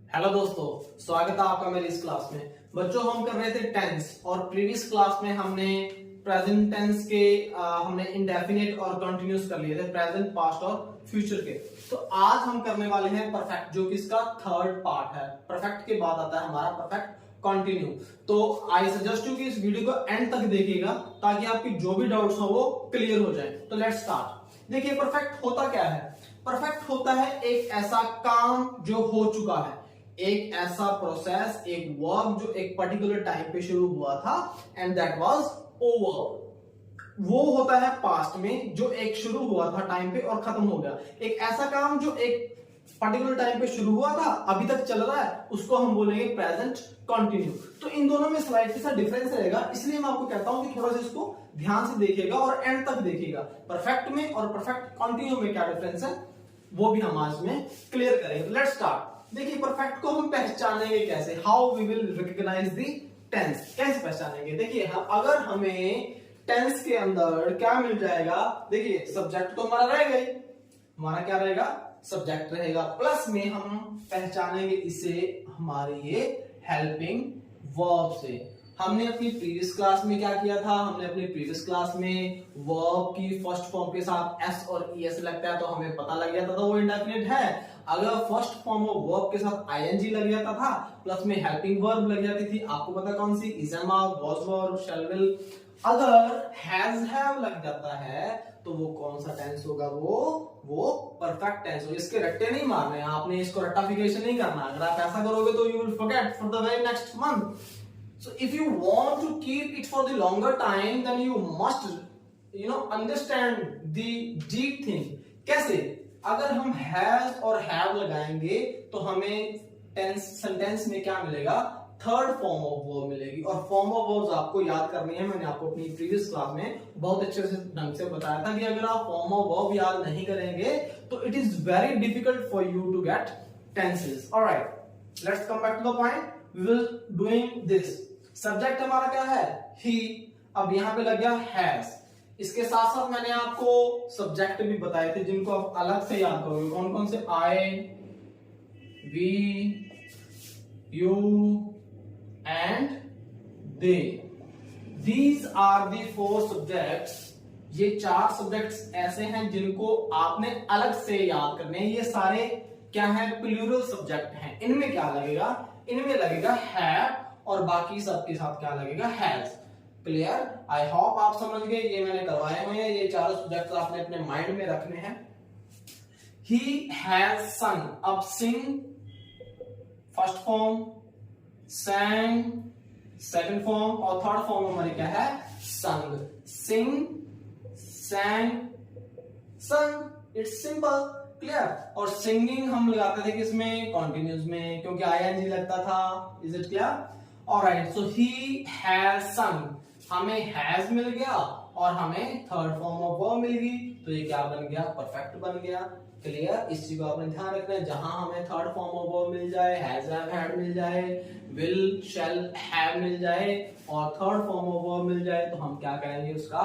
Hello दोस्तों, स्वागत है आपका मेरी इस क्लास में। बच्चों, हम कर रहे थे टेंस और प्रीवियस क्लास में हमने प्रेजेंट टेंस के हमने इंडेफिनिट और कंटिन्यूस कर लिए थे, प्रेजेंट, पास्ट और फ्यूचर के। तो आज हम करने वाले हैं परफेक्ट, जो कि इसका थर्ड पार्ट है। परफेक्ट के बाद आता है हमारा परफेक्ट कंटिन्यू। तो आई सजेस्ट यू कि इस वीडियो को एंड तक देखिएगा ताकि आपकी जो भी डाउट्स हो वो क्लियर हो जाए। तो लेट्स स्टार्ट। देखिए, परफेक्ट होता क्या है? परफेक्ट होता है एक ऐसा काम जो हो चुका है, एक ऐसा प्रोसेस, एक वर्क जो एक पर्टिकुलर टाइम पे शुरू हुआ था एंड दैट वाज ओवर। वो होता है पास्ट में, जो एक शुरू हुआ था टाइम पे और खत्म हो गया। एक ऐसा काम जो एक पर्टिकुलर टाइम पे शुरू हुआ था, अभी तक चल रहा है, उसको हम बोलेंगे प्रेजेंट कंटिन्यू। तो इन दोनों में स्लाइड सा डिफरेंस रहेगा, इसलिए मैं आपको कहता हूं कि थोड़ा सा इसको ध्यान से देखिएगा और एंड तक देखिएगा। परफेक्ट में और परफेक्ट कंटिन्यू में क्या डिफरेंस है वो भी हम आज में क्लियर करेंगे। Let's start. देखिए, परफेक्ट को हम पहचानेंगे कैसे? How we will recognise the tense. कैसे पहचानेंगे? देखिए, अगर हमें टेंस के अंदर क्या मिल जाएगा, देखिए सब्जेक्ट तो हमारा रहेगा ही, हमारा क्या रहेगा? सब्जेक्ट रहेगा, प्लस में हम पहचानेंगे इसे हमारे ये हेल्पिंग वर्ब से। हमने अपनी प्रीवियस क्लास में क्या किया था? हमने अपनी प्रीवियस क्लास में वर्ब की फर्स्ट फॉर्म के साथ एस और ईएस लगता है तो हमें पता लग गया था तो वो इंडेफिनिट है। अगर फर्स्ट फॉर्म ऑफ वर्ब के साथ आईएनजी लग जाता था, प्लस में हेल्पिंग वर्ब लग जाती थी, आपको पता कौन सी? Is am are, was were, shall will. अगर हैज हैव लग जाता है तो वो कौन सा टेंस होगा? वो परफेक्ट टेंस होगा। इसके रट्टे नहीं मारने, आपने इसको रट्टाफिकेशन नहीं करना। अगर आप ऐसा करोगे तो you will forget for the very next month. So if you want to keep it for the longer time, then you must, understand the deep thing. कैसे? अगर हम has और have लगाएंगे तो हमें सेंटेंस में क्या मिलेगा? थर्ड फॉर्म ऑफ वर्ब मिलेगी। और फॉर्म ऑफ वर्ब्स आपको याद करनी है। मैंने आपको अपनी प्रीवियस क्लास में बहुत अच्छे से ढंग से बताया था कि अगर आप फॉर्म ऑफ वर्ब याद नहीं करेंगे तो it is very difficult for you to get tenses. Alright, let's come back to the point. We will doing this. Subject हमारा क्या है? ही। अब यहां पे लग गया हैज। इसके साथ साथ मैंने आपको सब्जेक्ट भी बताए थे जिनको आप अलग से याद करोगे। कौन कौन से? I, we, you and they. These are the four subjects. ये चार सब्जेक्ट्स ऐसे हैं जिनको आपने अलग से याद करने हैं। ये सारे क्या है? प्लूरल सब्जेक्ट हैं। इनमें क्या लगेगा? इनमें लगेगा हैव और बाकी सबके साथ क्या लगेगा? हैज। क्लियर? आई होप आप समझ गए। ये मैंने करवाए हुए हैं, ये चारों सब्जेक्ट्स आपने अपने माइंड में रखने हैं। He has sung. अब sing first form, sang second form और थर्ड फॉर्म हमारी क्या है? sung। Sing, sang, sung। It's simple. Clear? और सिंगिंग हम लगाते थे किसमें? कॉन्टिन्यूस में, क्योंकि आईएनजी लगता था। Is it clear? Alright, so he has sung. हमें हैज मिल गया और हमें थर्ड फॉर्म ऑफ वर्ब मिल गई, तो ये क्या बन गया? परफेक्ट बन गया। क्लियर? इस चीज को आपने ध्यान रखना है। जहां हमें थर्ड फॉर्म ऑफ वर्ब मिल जाए, हैज हैव हैड मिल जाए, विल शैल हैव मिल जाए और थर्ड फॉर्म ऑफ वर्ब मिल जाए, तो हम क्या करेंगे? उसका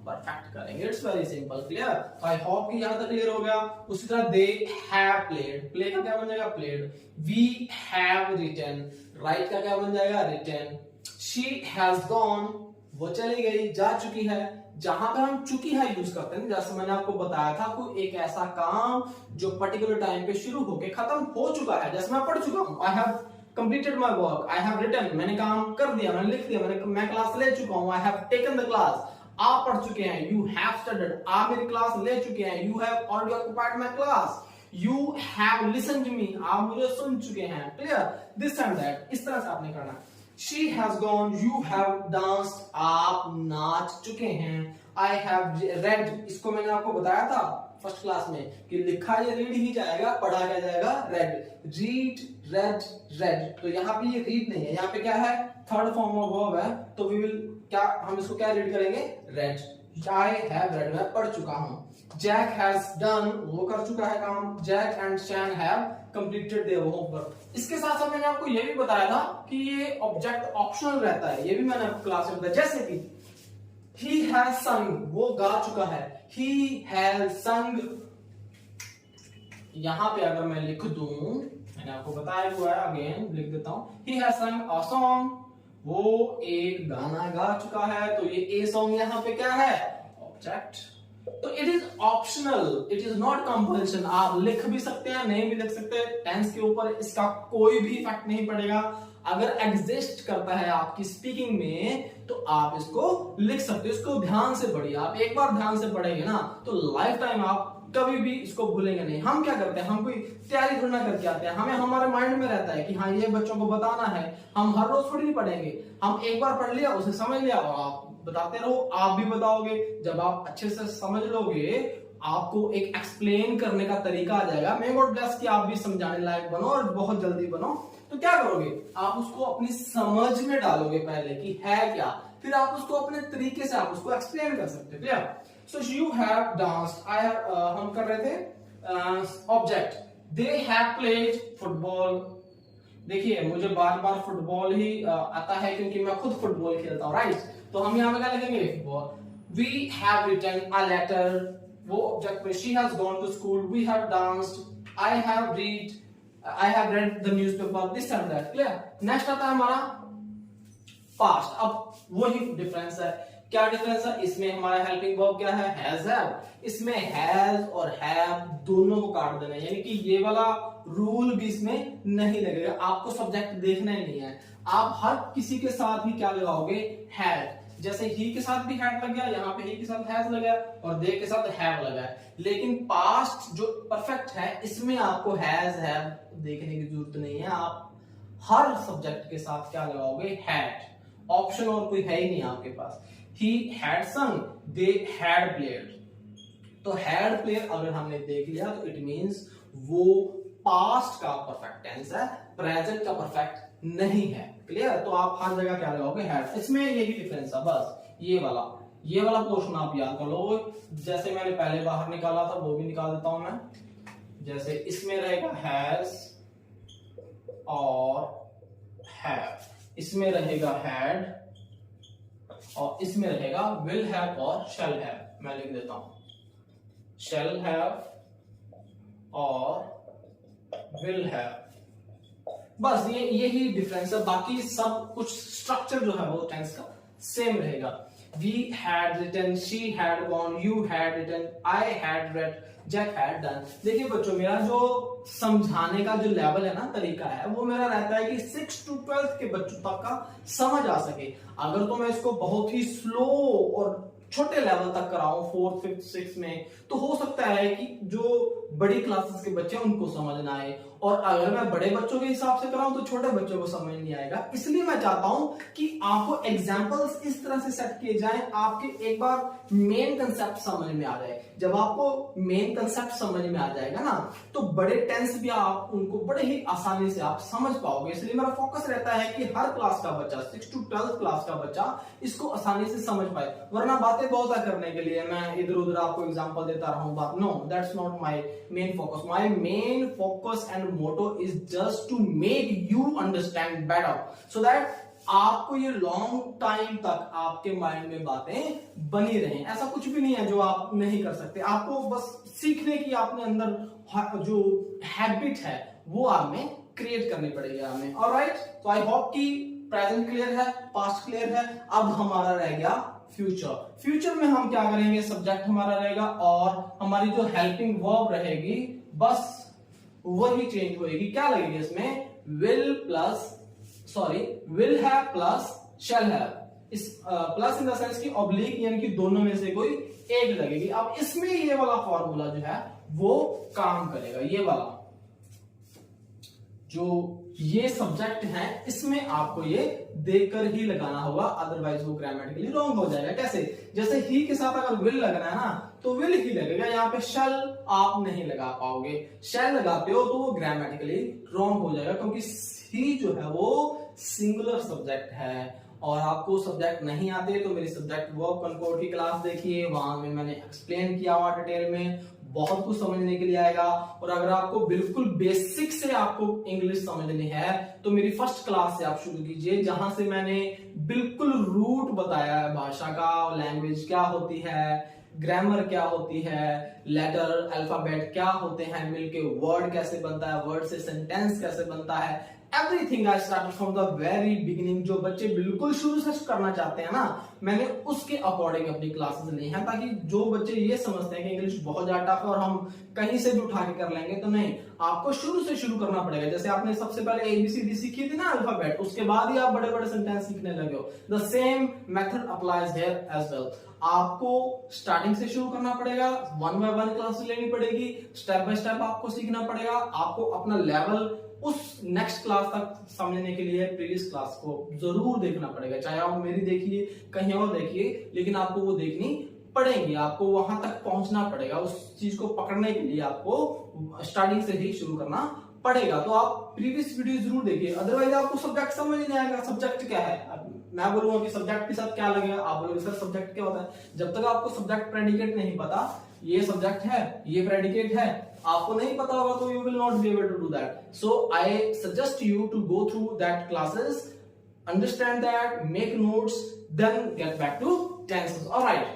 परफेक्ट करेंगे। It's very simple. Clear? I hope कि यहां तक क्लियर हो गया। उसी तरह दे हैव प्लेड। प्ले का क्या बन जाएगा? Played. We have written. Write का क्या बन जाएगा? रिटन। She has gone. वो चली गई, जा चुकी है। जहां पे हम चुकी है यूज करते हैं, जैसे मैंने आपको बताया था, कोई एक ऐसा काम जो पर्टिकुलर टाइम पे शुरू होके खत्म हो चुका है। जैसे मैं पढ़ चुका हूं, I have completed my work, I have written. मैंने काम कर दिया, मैंने लिख दिया, मैं क्लास ले चुका हूं। I have taken the class. आप पढ़ चुके हैं। You have studied. आप मेरी क्लास ले चुके हैं। You have already occupied my class. You have listened to me. आप मुझे सुन चुके हैं। क्लियर? दिस एंड दैट, इस तरह से आपने करना। She has gone, you have danced, आप नाच चुके हैं। I have read, इसको मैंने आपको बताया था फर्स्ट क्लास में कि लिखा ये रीड ही जाएगा, पढ़ा क्या जाएगा? रेड। Read, red, red. तो यहाँ पे ये रीड नहीं है, यहाँ पे क्या है? थर्ड फॉर्म ऑफ वर्ब है, तो वी विल क्या, हम इसको क्या रीड करेंगे? रेड। I have read, मैं पढ़ चुका हूं। Jack has done, वो कर चुका है काम। Jack and Shan have completed their homework। इसके साथ साथ मैंने आपको ये भी बताया था कि ये ऑब्जेक्ट ऑप्शनल रहता है। ये भी मैंने आपको क्लास में बताया। जैसे कि he has sung, वो गा चुका है। He has sung। यहां पे अगर मैं लिख दूं मैंने आपको बताया हुआ है, अगेन लिख देता हूं, ही हैज सung अ सॉन्ग, वो एक गाना गा चुका है। तो ये ए सॉन्ग यहाँ पे क्या है, ऑब्जेक्ट। तो it is optional, it is not compulsion. आप लिख भी सकते हैं, नहीं भी लिख सकते, टेंस के ऊपर इसका कोई भी इफेक्ट नहीं पड़ेगा। अगर एग्जिस्ट करता है आपकी स्पीकिंग में तो आप इसको लिख सकते हो। इसको ध्यान से पढ़िए, आप एक बार ध्यान से पढ़ेंगे ना तो लाइफ टाइम आप कभी भी इसको भूलेंगे नहीं। हम क्या करते हैं, हम कोई तैयारी थोड़ी ना करके आते हैं, हमें हमारे माइंड में रहता है कि हाँ ये बच्चों को बताना है, हम हर रोज थोड़ी नहीं पढ़ेंगे। हम एक बार पढ़ लिया, उसे समझ लिया और आप बताते रहो, आप भी बताओगे। जब आप अच्छे से समझ लोगे, आपको एक एक्सप्लेन करने का तरीका आ जाएगा। मे गॉड ब्लेस कि आप भी समझाने लायक बनो और बहुत जल्दी बनो। तो क्या करोगे, आप उसको अपनी समझ में डालोगे पहले कि है क्या, फिर आप उसको अपने तरीके से आप उसको एक्सप्लेन कर सकते हो। Clear? So you have danced, I have, हम कर रहे थे object, they have played football. देखिए मुझे बार बार फुटबॉल ही आता है क्योंकि मैं खुद फुटबॉल खेलता हूँ, राइट? तो हम यहाँ पे क्या लिखेंगे, football. We have written a letter, वो ऑब्जेक्ट पे, she has gone to school, we have danced, I have read the newspaper, this and that. Clear? Next आता है हमारा पास्ट। अब वही डिफरेंस है। क्या डिफरेंस है इसमें, हमारा हेल्पिंग वर्ब क्या है, हैज हैव। इसमें हैज और हैव दोनों को काट देना है, यानी कि ये वाला रूल भी इसमें नहीं लगेगा। आपको सब्जेक्ट देखना ही नहीं है, आप हर किसी के साथ ही क्या लगाओगे, हैड। जैसे ही के साथ भी हैड लग गया, यहाँ पे ही के साथ हैज लगा और दे के साथ हैव लगा है। लेकिन पास्ट जो परफेक्ट है इसमें आपको हैज हैव देखने की जरूरत नहीं है, आप हर सब्जेक्ट के साथ क्या लगाओगे, हैड। ऑप्शन और कोई है ही नहीं आपके पास। He had sung, they had played. तो हैड प्लेड अगर हमने देख लिया तो इट मींस वो पास्ट का परफेक्ट टेंस है, प्रेजेंट का परफेक्ट नहीं है। क्लियर? तो आप हर जगह क्या लगाओगे, हैड। इसमें यही डिफरेंस है बस, ये वाला पोर्शन आप याद कर लो। जैसे मैंने पहले बाहर निकाला था वो भी निकाल देता हूं मैं। जैसे इसमें रहेगा हैज और हैव, इसमें रहेगा हैड और इसमें रहेगा विल हैव और शैल हैव। मैं लिख देता हूं, शैल हैव और विल हैव। बस यही डिफरेंस है, बाकी सब कुछ स्ट्रक्चर जो है वो टेंस का सेम रहेगा। We had written, she had gone, you had written, I had read, Jack had done. देखिए बच्चों, मेरा जो समझाने का जो लेवल है ना, तरीका है, वो मेरा रहता है कि 6 to 12 के बच्चों तक का समझ आ सके। अगर तो मैं इसको बहुत ही स्लो और छोटे लेवल तक कराऊं 4th, 5th, 6th में, तो हो सकता है कि जो बड़ी क्लासेस के बच्चे उनको समझ ना आए, और अगर मैं बड़े बच्चों के हिसाब से कराऊं तो छोटे बच्चों को समझ नहीं आएगा। इसलिए मैं चाहता हूं कि आपको एग्जांपल्स इस तरह से सेट किए जाएं, आपके एक बार मेन कंसेप्ट समझ में आ जाए। जब आपको मेन कंसेप्ट समझ में आ जाएगा ना, तो बड़े टेंस भी आप उनको बड़े ही आसानी से आप समझ पाओगे। इसलिए मेरा फोकस रहता है कि हर क्लास का बच्चा, 6 to 12 क्लास का बच्चा इसको आसानी से समझ पाए। वरना बातें बहुत है करने के लिए, मैं इधर उधर आपको एग्जांपल देता रहूं बात, no, that's not my main focus. My main focus and motto is just to make you understand better, so that आपको ये लॉन्ग टाइम तक आपके माइंड में बातें बनी रहें। ऐसा कुछ भी नहीं है जो आप नहीं कर सकते, आपको बस सीखने की अपने अंदर जो हैबिट है वो आप में क्रिएट करनी पड़ेगी हमें। ऑलराइट, तो आई होप कि प्रेजेंट क्लियर है, पास्ट क्लियर है। अब हमारा रह गया फ्यूचर। फ्यूचर में हम क्या करेंगे, सब्जेक्ट हमारा रहेगा और हमारी जो हेल्पिंग वर्ब रहेगी बस वही चेंज होगी। क्या लगेगी इसमें, will have plus shall have. इस प्लस इन द सेंस की ऑब्लिक, यानी कि दोनों में से कोई एक लगेगी। अब इसमें ये वाला फॉर्मूला जो है वो काम करेगा। ये वाला जो ये सब्जेक्ट है इसमें आपको ये देखकर ही लगाना होगा, अदरवाइज वो ग्रामेटिकली रॉन्ग हो जाएगा। कैसे, जैसे ही के साथ अगर विल लगना है ना तो विल ही लगेगा, यहाँ पे शैल आप नहीं लगा पाओगे। शैल लगाते हो तो वो ग्रामेटिकली रॉन्ग हो जाएगा, क्योंकि ही जो है वो सिंगुलर सब्जेक्ट है। और आपको सब्जेक्ट नहीं आते तो मेरी सब्जेक्ट वर्ब कंकोर्ड की क्लास देखिए, वहां में मैंने एक्सप्लेन किया हुआ डिटेल में, बहुत कुछ समझने के लिए आएगा। और अगर आपको बिल्कुल बेसिक से आपको इंग्लिश समझनी है तो मेरी फर्स्ट क्लास से आप शुरू कीजिए, जहां से मैंने बिल्कुल रूट बताया है भाषा का, लैंग्वेज क्या होती है, ग्रामर क्या होती है, लेटर अल्फाबेट क्या होते हैं, मिलके वर्ड कैसे बनता है, वर्ड से सेंटेंस कैसे बनता है, everything I started from the very beginning. जो बच्चे बिल्कुल शुरू से करना चाहते हैं ना, मैंने उसके अकॉर्डिंग अपनी क्लासेस ली हैं, ताकि जो बच्चे ये समझते हैं कि इंग्लिश बहुत ज्यादा टफ है और हम कहीं से भी उठा के कर लेंगे, तो नहीं, आपको शुरू से शुरू करना पड़ेगा। जैसे आपने सबसे पहले ABCD सीखी थी ना अल्फाबेट, उसके बाद ही आप बड़े बड़े सेंटेंस सीखने लगे हो। The same method applies here as well. आपको स्टार्टिंग से शुरू करना पड़ेगा, 1 by 1 क्लास लेनी पड़ेगी, स्टेप बाय स्टेप आपको सीखना पड़ेगा। आपको अपना लेवल उस नेक्स्ट क्लास तक समझने के लिए प्रीवियस क्लास को जरूर देखना पड़ेगा, चाहे आप मेरी देखिए कहीं और देखिए, लेकिन आपको वो देखनी पड़ेगी, आपको वहां तक पहुंचना पड़ेगा। उस चीज को पकड़ने के लिए आपको स्टार्टिंग से ही शुरू करना पड़ेगा। तो आप प्रीवियस वीडियो जरूर देखिए, अदरवाइज आपको सब्जेक्ट समझ नहीं आएगा। सब्जेक्ट क्या है, मैं बोलूंगा कि सब्जेक्ट के साथ क्या लगेगा, आप बोलोगे सर सब्जेक्ट क्या होता है। जब तक आपको सब्जेक्ट प्रेडिकेट नहीं पता, ये सब्जेक्ट है, ये प्रेडिकेट है, आपको नहीं पता होगा, तो you will not be able to do that. So I suggest you to go through that classes, understand that, make notes, then get back to tenses. Alright,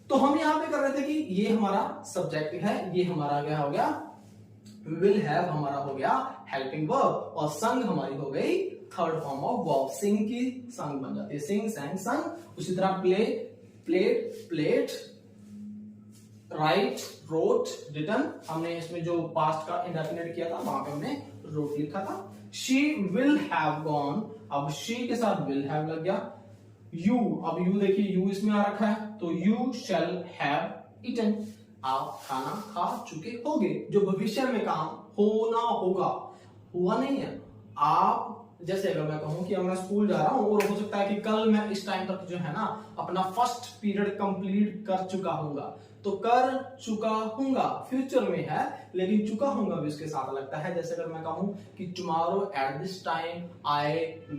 तो हम यहाँ पे कर रहे थे कि ये हमारा सब्जेक्ट है, ये हमारा क्या हो गया, विल हैव हमारा हो गया हेल्पिंग वर्ब, और संग हमारी हो गई थर्ड फॉर्म ऑफ वर्ब। सिंग की संग बन जाती है, सिंग, sang, संग। उसी तरह play, played, played, write, wrote, written. हमने इसमें जो पास्ट का इंडेफिनिट किया था, वहां पे हमने रोट लिखा था। शी विल हैव गॉन, अब शी के साथ विल हैव लग गया। यू, अब यू देखिए, यू इसमें आ रखा है, तो यू शैल हैव ईटन, आप खाना खा चुके होगे। जो भविष्य में काम होना होगा, हुआ नहीं है। आप जैसे अगर मैं कहूं कि अब मैं स्कूल जा रहा हूं और हो सकता है कि कल मैं इस टाइम तक जो है ना अपना फर्स्ट पीरियड कंप्लीट कर चुका हूंगा, तो कर चुका हूंगा फ्यूचर में है, लेकिन चुका हूंगा भी उसके साथ लगता है। जैसे अगर मैं कहूं कि tomorrow at this time I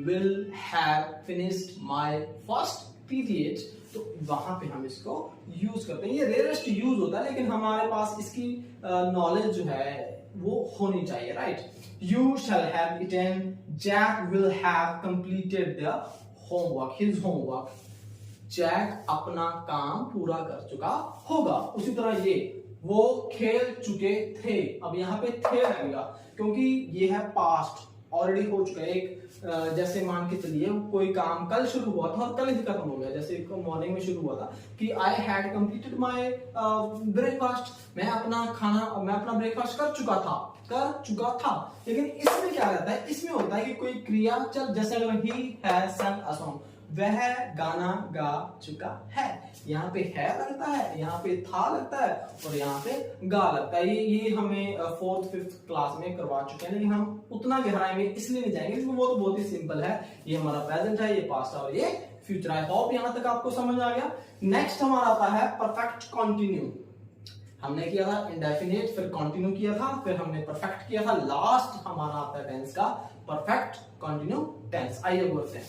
will have finished my first period, तो वहां पे हम इसको यूज करते हैं। ये रेयरेस्ट यूज होता है, लेकिन हमारे पास इसकी नॉलेज जो है वो होनी चाहिए, right. You shall have eaten, Jack will have completed the homework, his homework. Jack अपना काम पूरा कर चुका होगा। उसी तरह ये, वो खेल चुके थे, अब यहाँ पे थे लगेगा, क्योंकि ये है पास्ट, ऑलरेडी हो चुका है। एक जैसे मान के चलिए कोई काम कल शुरू हुआ था और कल ही खत्म हो गया। जैसे मॉर्निंग में शुरू हुआ था कि I had completed my breakfast, मैं अपना ब्रेकफास्ट कर चुका था। लेकिन इसमें क्या रहता है, इसमें होता है कि कोई क्रिया चल, जैसे अगर ही हैज सung अ सॉन्ग, वह गाना गा चुका है, यहाँ पे है लगता है, यहाँ पे था लगता है, और यहाँ पे गा लगता है। ये हमें 4th 5th क्लास में करवा चुके हैं, लेकिन हम उतना गहराई में इसलिए नहीं जाएंगे क्योंकि वो तो बहुत ही सिंपल है। ये हमारा प्रेजेंट है, ये पास्ट है, और ये फ्यूचर। आई होप यहाँ तक आपको समझ आ गया। नेक्स्ट हमारा आता है परफेक्ट कंटिन्यू। हमने किया था इंडेफिनिट, फिर कंटिन्यू किया था, फिर हमने परफेक्ट किया था, लास्ट हमारा आता है टेंस का परफेक्ट कंटिन्यू टेंस। आइए बोलते हैं।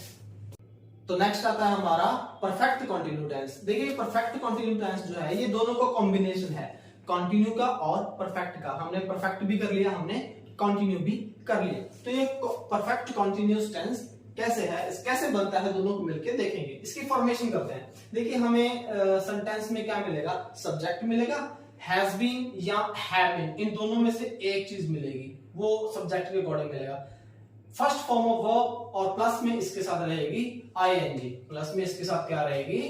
तो नेक्स्ट आता है हमारा परफेक्ट कंटिन्यू टेंस। देखिए परफेक्ट कंटिन्यू टेंस जो है, ये दोनों का कॉम्बिनेशन है, कंटिन्यू का और परफेक्ट का। हमने परफेक्ट भी कर लिया, हमने कंटिन्यू भी कर लिया। तो ये परफेक्ट कंटिन्यूअस टेंस कैसे है, कैसे बनता है, दोनों को मिलकर देखेंगे। इसकी फॉर्मेशन करते हैं। देखिए हमें सेंटेंस में क्या मिलेगा, सब्जेक्ट मिलेगा, हैज बीन या हैव बीन, इन दोनों में से एक चीज मिलेगी, वो सब्जेक्ट के अकॉर्डिंग मिलेगा। फर्स्ट फॉर्म ऑफ वर्ब, और प्लस में इसके साथ रहेगी आईएनजी, प्लस में इसके साथ क्या रहेगी,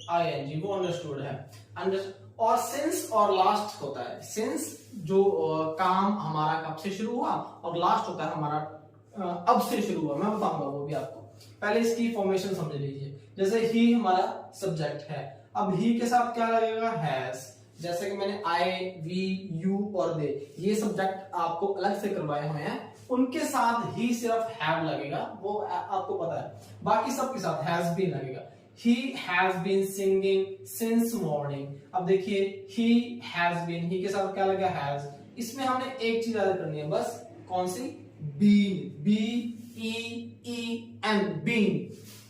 आईएनजी, वो अंडरस्टूड है। और सिंस और लास्ट होता है। सिंस जो काम हमारा कब से शुरू हुआ, और लास्ट होता है हमारा अब से शुरू हुआ। मैं बताऊंगा वो भी आपको, पहले इसकी फॉर्मेशन समझ लीजिए। जैसे ही हमारा सब्जेक्ट है, अब ही के साथ क्या लगेगा, हैज। जैसे कि मैंने आई, वी, यू और दे, ये सब्जेक्ट आपको अलग से करवाए हुए हैं, उनके साथ ही सिर्फ हैव लगेगा, वो आपको पता है। बाकी सबके साथ हैज बीन लगेगा। He has been singing since morning। अब देखिए he has been, he के साथ क्या लगेगा, has। इसमें हमने एक चीज याद करनी है बस, कौन सी, been, B-E-E-N, been।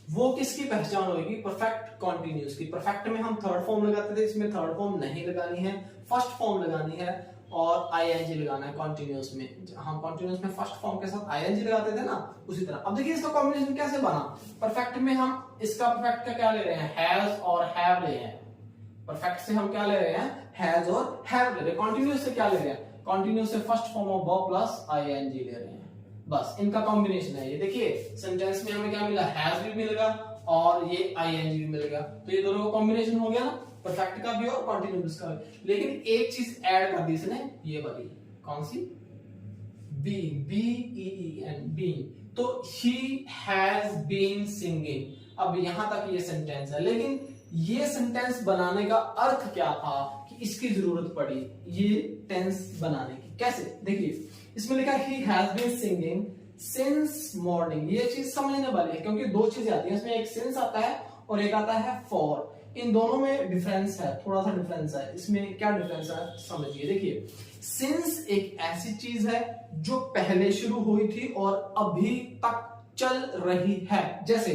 वो किसकी पहचान होगी, परफेक्ट कॉन्टिन्यूस की। परफेक्ट में हम थर्ड फॉर्म लगाते थे, इसमें थर्ड फॉर्म नहीं लगानी है, फर्स्ट फॉर्म लगानी है, और आईएनजी लगाना है कॉन्टिन्यूस में। हम कॉन्टिन्यूस में फर्स्ट फॉर्म के साथ आईएनजी लगाते थे ना, उसी तरह। अब देखिए इसका कॉम्बिनेशन कैसे बना। परफेक्ट में हम इसका परफेक्ट का क्या ले रहे हैं, हैज और हैव ले रहे हैं। परफेक्ट से हम क्या ले रहे हैं, हैज और हैव ले रहे हैं। कॉन्टिन्यूस से क्या ले रहे हैं, कॉन्टिन्यूस से first form of verb plus ING ले रहे हैं, बस इनका कॉम्बिनेशन है ये। देखिए सेंटेंस में हमें क्या मिला, हैज भी मिलेगा और ये आईएनजी भी मिलेगा, तो ये दोनों का कॉम्बिनेशन हो गया ना, परफेक्ट का भी और कॉन्टिन्यूस का भी। लेकिन एक चीज ऐड कर दी इसने, ये वाली, कौन सी, बीइंग, बीईईएन, बीइंग। तो ही हैज बीन सिंगिंग। अब यहां तक ये सेंटेंस है, लेकिन ये सेंटेंस बनाने का अर्थ क्या था कि इसकी जरूरत पड़ी ये टेंस बनाने की। कैसे, देखिए इसमें लिखा है he has been singing since morning. ये चीज समझने वाली है, क्योंकि दो चीजें आती है इसमें, एक सिंस आता है और एक आता है फॉर। इन दोनों में डिफरेंस है, थोड़ा सा डिफरेंस है। इसमें क्या डिफरेंस है समझिए। देखिए सिंस एक ऐसी चीज है जो पहले शुरू हुई थी और अभी तक चल रही है। जैसे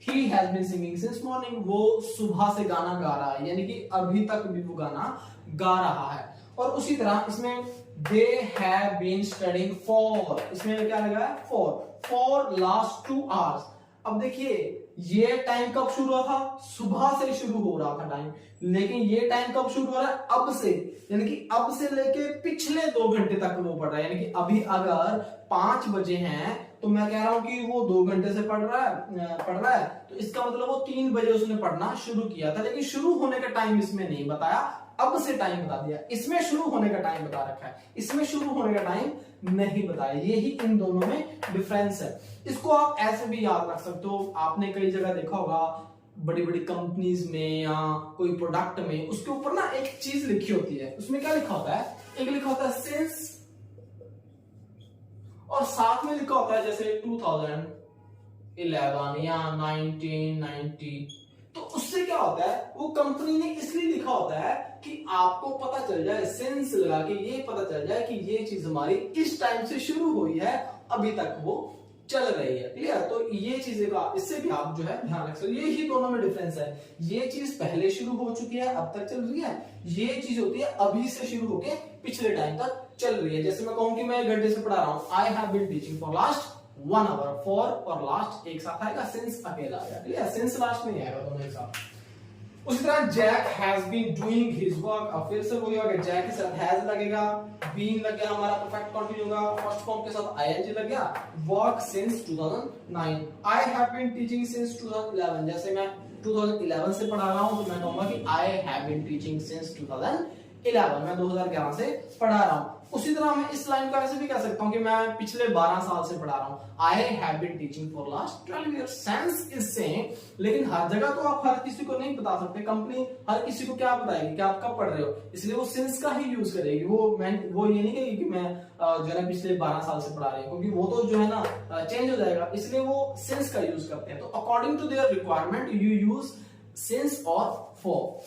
he has been singing since morning, वो सुबह से गाना गा रहा है, यानी कि अभी तक भी वो गाना गा रहा है। और उसी तरह इसमें they have been studying for, इसमें क्या लगा है, फॉर लास्ट 2 आवर्स। अब देखिए ये टाइम कब शुरू हुआ था, सुबह से शुरू हो रहा था टाइम, लेकिन ये टाइम कब शुरू हो रहा है, अब से, यानी कि अब से लेके पिछले 2 घंटे तक वो पढ़ रहा है। यानी कि अभी अगर 5 बजे हैं तो मैं कह रहा हूं कि वो 2 घंटे से पढ़ रहा है, तो इसका मतलब वो 3 बजे उसने पढ़ना शुरू किया था। लेकिन शुरू होने का टाइम इसमें नहीं बताया, अब से टाइम बता दिया। इसमें शुरू होने का टाइम बता रखा है, इसमें शुरू होने का टाइम नहीं बताया। यही इन दोनों में डिफरेंस है। इसको आप ऐसे भी याद रख सकते हो। आपने कई जगह देखा होगा, बड़ी बड़ी कंपनीज में या कोई प्रोडक्ट में, उसके ऊपर ना एक चीज लिखी होती है। उसमें क्या लिखा होता है, एक लिखा होता है सिंस, और साथ में लिखा होता है जैसे 2011 या 1990। तो उससे क्या होता है, वो कंपनी ने इसलिए लिखा होता है कि आपको पता चल जाए, सेंस लगा के ये पता चल जाए कि ये चीज हमारी इस टाइम से शुरू हुई है, अभी तक वो चल रही है। क्लियर, तो ये चीजें का इससे भी आप जो है ध्यान रख सकते हो। ये ही दोनों में डिफरेंस है। ये चीज पहले शुरू हो चुकी है, अब तक चल रही है। ये चीज होती है अभी से शुरू होके पिछले टाइम तक चल रही है। जैसे मैं कहूं कि मैं 1 घंटे से पढ़ा रहा हूं, I have been teaching for last 1 hour. For और लास्ट एक साथ आएगा, सिंस अकेला आएगा। क्लियर, सिंस लास्ट में नहीं आएगा, दोनों एक साथ। उसी तरह Jack has been doing his work, अब फिर से वही होगा, जैक के साथ हैज लगेगा, बीन लग गया, हमारा परफेक्ट कंटिन्यू होगा, फर्स्ट फॉर्म के साथ आईएनजी लग गया, work since 2009। I have been teaching since 2011। जैसे मैं 2011 से पढ़ा रहा हूं तो मैं कहूंगा कि I have been teaching since 2011, मैं 2011 से पढ़ा रहा हूं। उसी तरह मैं इस लाइन को ऐसे भी कह सकता हूं कि मैं पिछले 12 साल से पढ़ा रहा हूं, I have been teaching for last 12 years. Sense is same, लेकिन हर जगह तो आप हर किसी को नहीं बता सकते। कंपनी हर किसी को क्या बताएगी कि आप कब पढ़ रहे हो, इसलिए वो सिंस का ही यूज करेगी। वो ये नहीं कहेगी कि मैं जो है पिछले 12 साल से पढ़ा रही हूं, क्योंकि वो तो जो है ना चेंज हो जाएगा, इसलिए वो सिंस का यूज करते हैं। तो according to their requirement you use since और फॉर।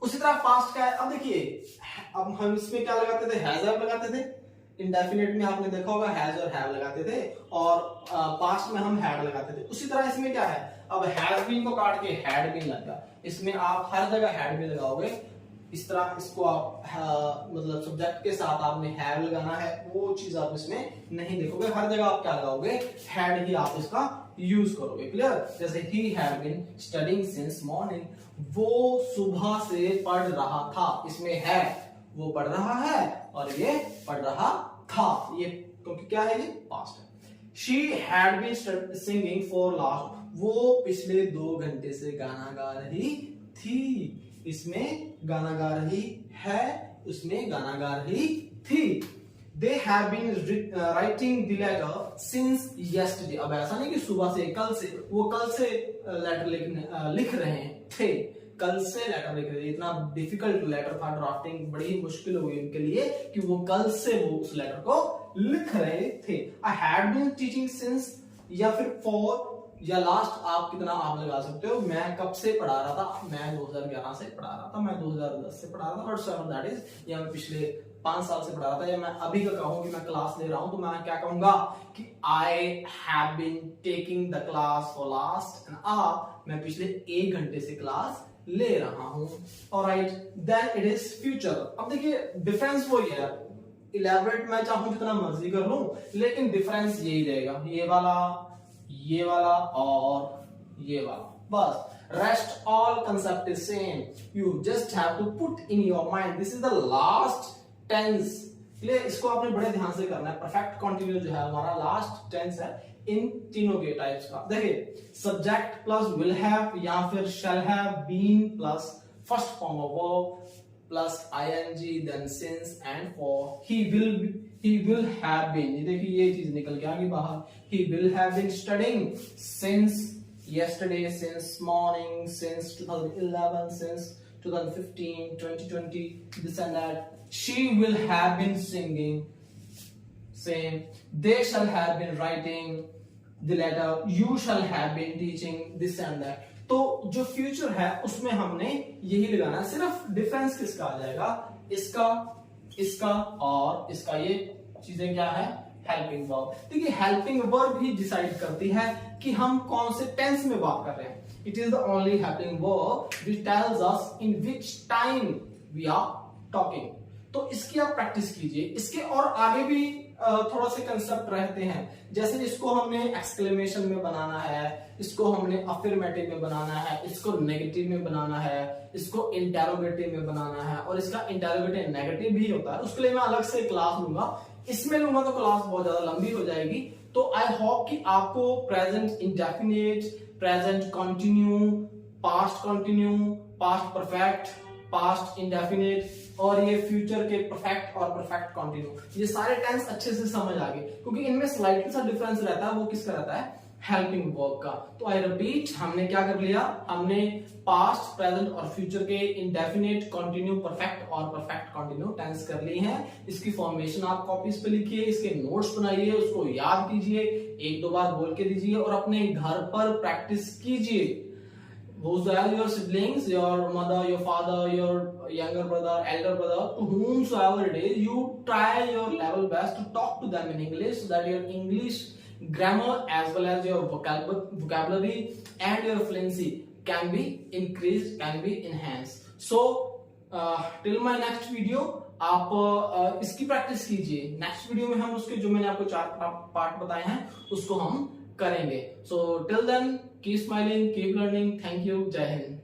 उसी तरह पास्ट का है। अब देखिए, अब हम इसमें क्या लगाते थे, हैज हैव लगाते थे। इंडेफिनिट में आपने देखा होगा हैज और हैव लगाते थे, और पास्ट में हम हैड लगाते थे। उसी तरह इसमें क्या है, अब हैज बीन को काट के हैड बीन लगा। इसमें आप हर जगह हैड भी लगाओगे। इस तरह इसको आप मतलब सब्जेक्ट के साथ आपने हैव लगाना है, वो चीज आप इसमें नहीं देखोगे। हर जगह आप क्या लगाओगे, हैड ही आप इसका यूज करोगे। क्लियर, जैसे he have been studying since morning, वो सुबह से पढ़ रहा था। इसमें है वो पढ़ रहा है और ये पढ़ रहा था, ये क्योंकि क्या है, ये पास्ट है। She had been singing for last, वो पिछले 2 घंटे से गाना गा रही थी। इसमें गाना गा रही है, उसमें गाना गा रही थी। They have been writing the letter since yesterday। अब ऐसा नहीं कि सुबह से, कल से, वो कल से लेटर लिख रहे थे, कल से लेटर लिख रहे थे। इतना डिफिकल्ट लेटर था, ड्राफ्टिंग बड़ी मुश्किल हो गई उनके लिए कि वो कल से वो उस लेटर को लिख रहे थे। I had been teaching since, या फिर for या लास्ट आप कितना आप लगा सकते हो। मैं कब से पढ़ा रहा था, मैं 2011 से पढ़ा रहा था, मैं 2010 से पढ़ा रहा था, और दैट इज, या मैं पिछले 5 साल से पढ़ा रहा था, या मैं अभी का कहूं कि मैं क्लास ले रहा हूं, तो मैं क्या कहूंगा कि I have been taking the class for last an hour. मैं पिछले 1 घंटे से क्लास ले रहा हूं। Alright, then it is future. अब देखिए डिफरेंस वही है, इलेबोरेट मैं चाहूं जितना मर्जी कर लूं, लेकिन डिफरेंस यही रहेगा, ये वाला और ये वाला, बस। Rest all concept is same. You just have to put in your mind. This is the last tense. Clear? इसको आपने बड़े ध्यान से करना है. परफेक्ट कंटिन्यूस जो है हमारा लास्ट टेंस है इन तीनों के टाइप्स का. देखिए, सब्जेक्ट प्लस विल हैव या फिर shall have, been plus first form of verb plus ING, then since and for. he will have been. ये देखिए ये चीज निकल के आ गई बाहर. he will have been studying since yesterday, since morning, since 2011, since 2015, 2020, this and that. She will have been singing, same. They shall have been writing the letter. You shall have been teaching, this and that. तो जो future है उसमें हमने यही लगाना है. सिर्फ difference किसका आ जाएगा, इसका, इसका और इसका. ये चीजें क्या है, हेल्पिंग वर्ब. देखिए हेल्पिंग वर्ब ही डिसाइड करती है कि हम कौन से टेंस में बात कर रहे हैं. It is the only helping verb which tells us in which time we are talking. तो इसकी आप प्रैक्टिस कीजिए. इसके और आगे भी थोड़ा से कंसेप्ट रहते हैं. जैसे इसको हमने एक्सक्लेमेशन में बनाना है, इसको हमने अफर्मेटिव में बनाना है, इसको नेगेटिव में बनाना है, इसको इंटेरोगेटिव में बनाना है, और इसका इंटेरोगेटिव नेगेटिव भी होता है. उसके लिए मैं अलग से क्लास लूंगा. इसमें लूंगा तो क्लास बहुत ज्यादा लंबी हो जाएगी. तो आई होप कि आपको present indefinite, present continue, past continue, past perfect, past indefinite और ये फ्यूचर के परफेक्ट और परफेक्ट कंटिन्यू, ये सारे टेंस अच्छे से समझ आ गए. क्योंकि इनमें स्लाइटली सा डिफरेंस रहता है. वो किसका रहता है, हेल्पिंग वर्ब का. तो आई रिपीट, हमने क्या कर लिया, हमने पास्ट, प्रेजेंट और फ्यूचर के इंडेफिनिट, कंटिन्यू, परफेक्ट और परफेक्ट कंटिन्यू टेंस कर ली हैं. इसकी फॉर्मेशन आप कॉपीज पे लिखिए, इसके नोट्स बनाइए, उसको याद कीजिए, एक दो बार बोल के दीजिए और अपने घर पर प्रैक्टिस कीजिए. Whosoever your siblings, your mother, your father, your younger brother, elder brother, to whomsoever it is, you try your level best to talk to them in English so that your English grammar as well as your vocabulary and your fluency can be increased, can be enhanced. So till my next video, आप इसकी practice कीजिए. Next video में हम उसके जो मैंने आपको 4 part बताए हैं उसको हम करेंगे. So till then, keep smiling, keep learning. Thank you. Jai Hind.